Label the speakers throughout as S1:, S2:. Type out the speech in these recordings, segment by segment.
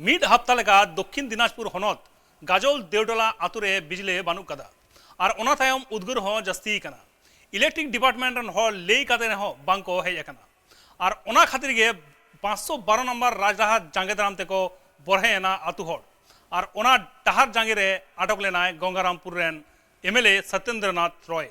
S1: ᱢᱤᱫ ᱦᱟᱯᱛᱟ ᱞᱮᱠᱟ ᱫᱚᱠᱷᱤᱱ ᱫᱤᱱᱟᱡᱽᱯᱩᱨ ᱦᱚᱱᱚᱛ ᱜᱟᱡᱚᱞ ᱫᱮᱣᱰᱚᱞᱟ ᱟᱛᱳ ᱨᱮ ᱵᱤᱡᱽᱞᱤ ᱵᱟᱹᱱᱩᱜ ᱠᱟᱫᱟ ᱟᱨ ᱚᱱᱟ ᱛᱟᱭᱚᱢ ᱩᱫᱽᱜᱟᱹᱨ ᱦᱚᱸ ᱡᱟᱹᱥᱛᱤ ᱟᱠᱟᱱᱟ। इलेक्ट्रिक डिपार्टमेंट रन हॉल लई काते रहो बांको हेज अकना और ओना खातिर गे 512 नंबर राजडाहार जांगे दाराम तेको बरहेना आतु हॉल और ओना डाहार जांगे रे अटक लेनाय गंगारामपुर रेन एमएलए सत्येंद्रनाथ रॉय।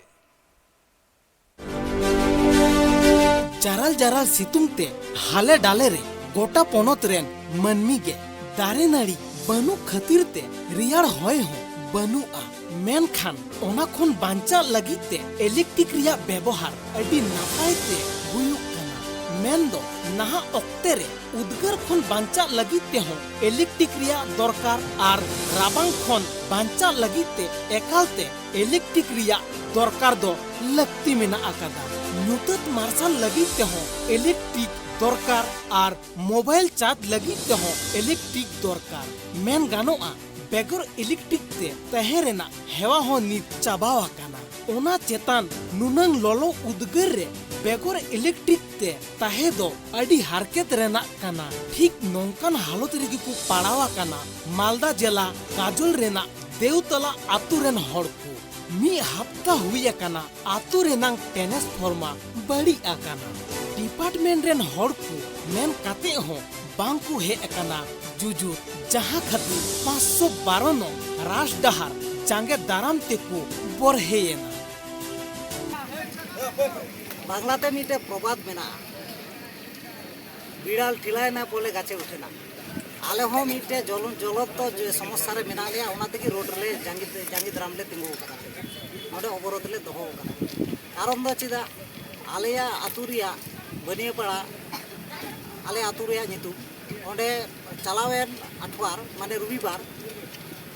S2: जाराल जाराल सितुंग ते हाले डाले रे गोटा पोनोत रेन मनमी गे दारे नाड़ी बनु खतिर ते रियाड़ होय हो बनुआ मेनखान ओना खोन बांचा लगी ते इलेक्ट्रिक रिया व्यवहार अडी नापाय ते हुयुक कना मेन दो नहा ऑक्टे रे उद्गार खोन बांचा लगी ते हो इलेक्ट्रिक रिया दरकार आर राबांग खोन बांचा लगी ते एकाल ते इलेक्ट्रिक रिया दरकार दो लगती मेना आकादा नुतत मार्शल लगी ते हो इलेक्ट्रिक दरकार आर मोबाइल चार्ज लगी ते हो इलेक्ट्रिक दरकार मेन गानोआ बेगर इलेक्ट्रिक ते तहेरेना हेवा हो नित चाबावा काना ओना चेतान नुनंग लोलो उद्गर रे बेगर इलेक्ट्रिक ते तहे दो अडी हारकेत रेना काना ठीक नोंकन हालत रेगी को पाड़ावा काना मालदा जिला गाजल रेना देवतला आतु रेन हड़ को मी हफ्ता हुई काना आतु रेनांग ट्रांसफार्मा बड़ी आकाना डिपार्टमेंट रेन हड़ को मेन काते हो बांकु हे अकाना जुजु जहाँ खातिर 512 नो राजडाहार जांगे दाराम तेको बरहेना
S3: बांग्लाते मिटे प्रबाद मेना बिड़ाल ठिलायना बोले गाचे उठेना आले हो मिटे जलत तो समस्या रे मेना लिया ओना तेगी रोड रे जांगी दाराम ले तिंगु करा नोडे अवरोध ले दोहो करा कारण दो चिदा आलेया आतुरिया बनियापाड़ा आले आतुरिया नितु ओंडे चलावेन अठवार माने रविवार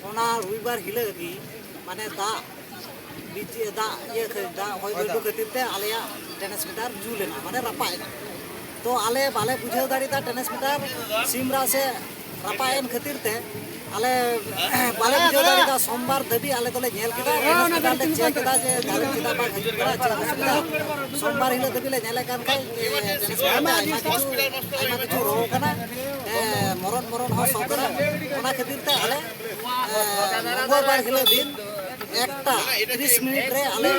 S3: ओना रविवार हिलगी माने दा बीच दा ये दा होय बडु खतिरते आलेया ट्रांसमीटर जुलेना माने रपायना तो आले बाले बुझाव दाड़ीदा ट्रांसमीटर सिमरा से रपायन खतिरते आले बाले बुझाव दाड़ीदा सोमवार दबी आले तोले नेल केदा ट्रांसमीटर ले चेक केदा जे दारू केदा बा खजु करा चे सोमवार हिलो दबी ले नेले कान खाय ट्रांसमीटर आइमा किछु रो कना मरण हो सकरा ओना खतिरते आले मंगलवार हिलो दिन एकटा 30 मिनिट रे आले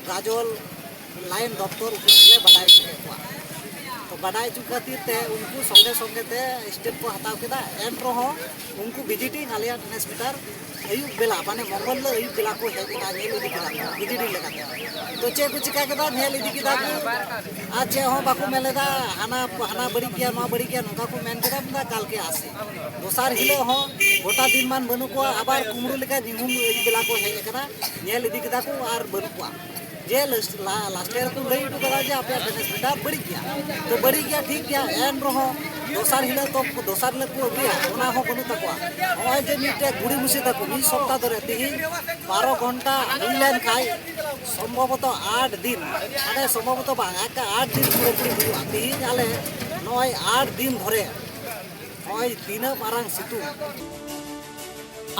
S3: गाजल लाइन दफ्तर ले बडाय चुका तो बडाय चुका खातिर उनको संगे संगे ते स्टेप को हटाव केदा एन रहो उनको विजिटिंग आलिया ट्रांसमीटर अयुब बेला माने मंगल ले अयुब बेला को हेना नेल इदी केदा विजिटिंग लगा तो चे को चिका केदा नेल इदी केदा आज हो बाकू मेलेदा हाना बड़ी किया मा बड़ी किया नका को मेन केदा बंदा काल के आसे दोसार हिलो हो गोटा दिन मान बनु को आबार कुमरू लेका निहुम अयुब बेला को हे केदा नेल इदी केदा को आर बनु को जे लास्ट ईयर को लई करा जे आपे ट्रांसमीटर बड़ी गया ठीक गया एन रहो दोसार हिलो तो दोसार ले को गया ओना हो बनु तकवा होय जे मिटे गुड़ी मुसी तक मी सप्ताह धरे तिही 12 घंटा हुइलेन खाय সম্ভবত 8 दिन মানে সম্ভবত বাঙা 8 दिन পুরোপুরি हुआ तिही आले नय 8 दिन धरे होय दिन मारांग सितु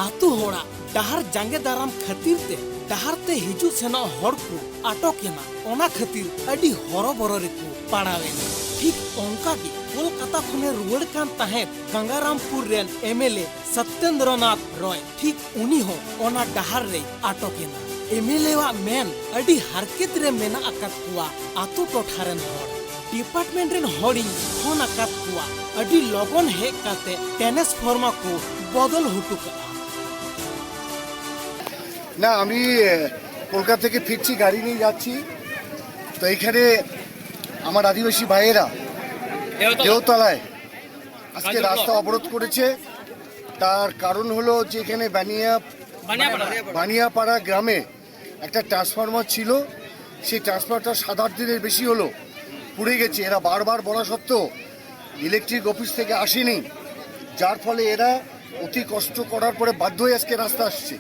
S2: आतु होड़ा डाहर जांगे दाराम खतिर ते डाहर ते हिजु सेना हड़ को आटकेना ओना खतिर अडी हरबरो रे को पाड़ावेना ठीक ओंका की कोलकाता खने रुवड़ कान ताहे गंगारामपुर रेन एमएलए सत्येंद्रनाथ रॉय ठीक उनी हो ओना डाहर रे आटकेना एमएलए वा मेन अडी हरकत रे मेना अकत कुआ आतु टोठारेन हड़ डिपार्टमेंट रेन हड़ी फोन अकत कुआ अडी लगन हे काते ट्रांसफार्मा को बदल हुटुका
S4: না আমি কলকাতা থেকে ফিরছি গাড়ি নিয়ে যাচ্ছি তো এইখানে আমার আদিবাসী ভাইয়েরা দেওতলায় আজকে রাস্তা অবরোধ করেছে তার কারণ হলো যে এখানে বানিয়াপাড়া গ্রামে একটা ট্রান্সফরমার ছিল সেই ট্রান্সফরমারটা 7-8 দিনের বেশি হলো পুড়ে গেছে এরা বারবার বলা সত্ত্বেও ইলেকট্রিক অফিস থেকে আসেনি যার ফলে এরা অতি কষ্ট করার পরে বাধ্য হয়ে আজকে রাস্তা আসছে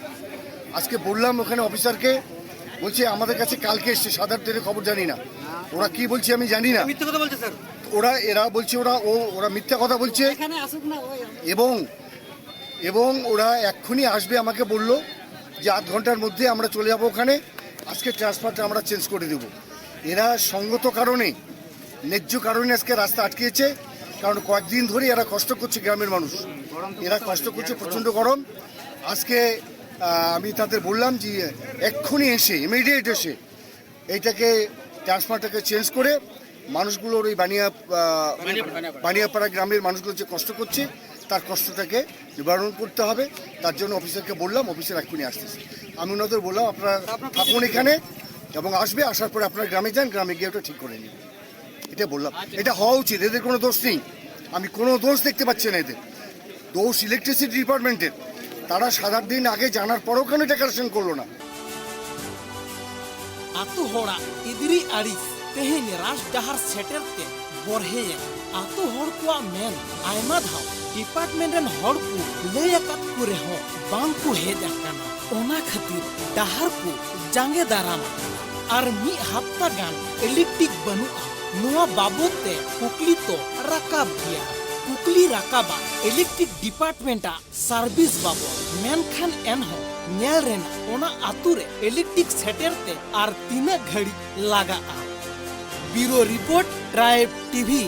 S4: আজকে বললাম ওখানে অফিসারকে বলছে আমাদের কাছে কালকে এসছে 7-8 দিনের খবর জানি না ওরা কি বলছে আমি জানি না মিথ্যা কথা বলছে স্যার এরা বলছে ওরা মিথ্যা কথা বলছে
S3: এখানে আসুক না
S4: এবং ওরা এক্ষুনি আসবে আমাকে বলল যে 8 ঘন্টার মধ্যে আমরা চলে যাব ওখানে আজকে ট্রান্সফারটা আমরা চেঞ্জ করে দেব এরা সঙ্গত কারণে ন্যায্য কারণে আজকে রাস্তা আটকেছে কারণ কয়েকদিন ধরে এরা কষ্ট করছে, গ্রামের মানুষ এরা কষ্ট করছে, প্রচণ্ড গরম। আজকে আমি তাদের বললাম যে এক্ষুনি এসে ইমিডিয়েট এসে এইটাকে ট্রান্সফরমারটাকে চেঞ্জ করে মানুষগুলোর ওই বানিয়াপাড়া গ্রামের মানুষগুলো যে কষ্ট করছে তার কষ্টটাকে নিবারণ করতে হবে। তার জন্য অফিসারকে বললাম, অফিসার এক্ষুনি আসতেছে। আমি ওনাদের বললাম আপনারা থাকুন এখানে এবং আসবে, আসার পরে আপনার গ্রামে যান, গ্রামে গিয়ে ওটা ঠিক করে নিন। এটা বললাম, এটা হওয়া উচিত। এদের কোনো দোষ নেই, আমি কোনো দোষ দেখতে পাচ্ছি না। এদের দোষ ইলেকট্রিসিটি ডিপার্টমেন্টের। তারা 7-8 দিন আগে জানার পরেও কেন এটা কালেকশন করলো না?
S2: আতো হড়া ইদিরি আড়িস তেহেন রাস ডাহার সেটেরতে বরহে আতো হড় কোয়া মেন আইমা ধাও ডিপার্টমেন্ট রেন হড় কো লেই আকাত করে হ বাং কো হেজ আকানা ওনা খাতির ডাহার কো জাঙ্গে দারাম আর মি হাপ্তা গান ইলেকট্রিক বানুआ নোয়া বাবদতে কুকলি তো রাকাব গিয়া কুকলি রাকাবা ইলেকট্রিক ডিপার্টমেন্টা সার্ভিস বাবদ মেনখান এনহ ᱧᱮᱞ ᱨᱮᱱᱟ ᱚᱱᱟ ᱟᱛᱩ ᱨᱮ ᱤᱞᱮᱠᱴᱨᱤᱠ ᱥᱮᱴᱮᱨ ᱛᱮ ᱟᱨ ᱛᱤᱱᱟᱹᱜ ᱜᱷᱟᱹᱲᱤᱡ ᱞᱟᱜᱟᱜᱼᱟ। ᱵᱤᱨᱳ ᱨᱤᱯᱳর্ট ট্রাইব টিভি।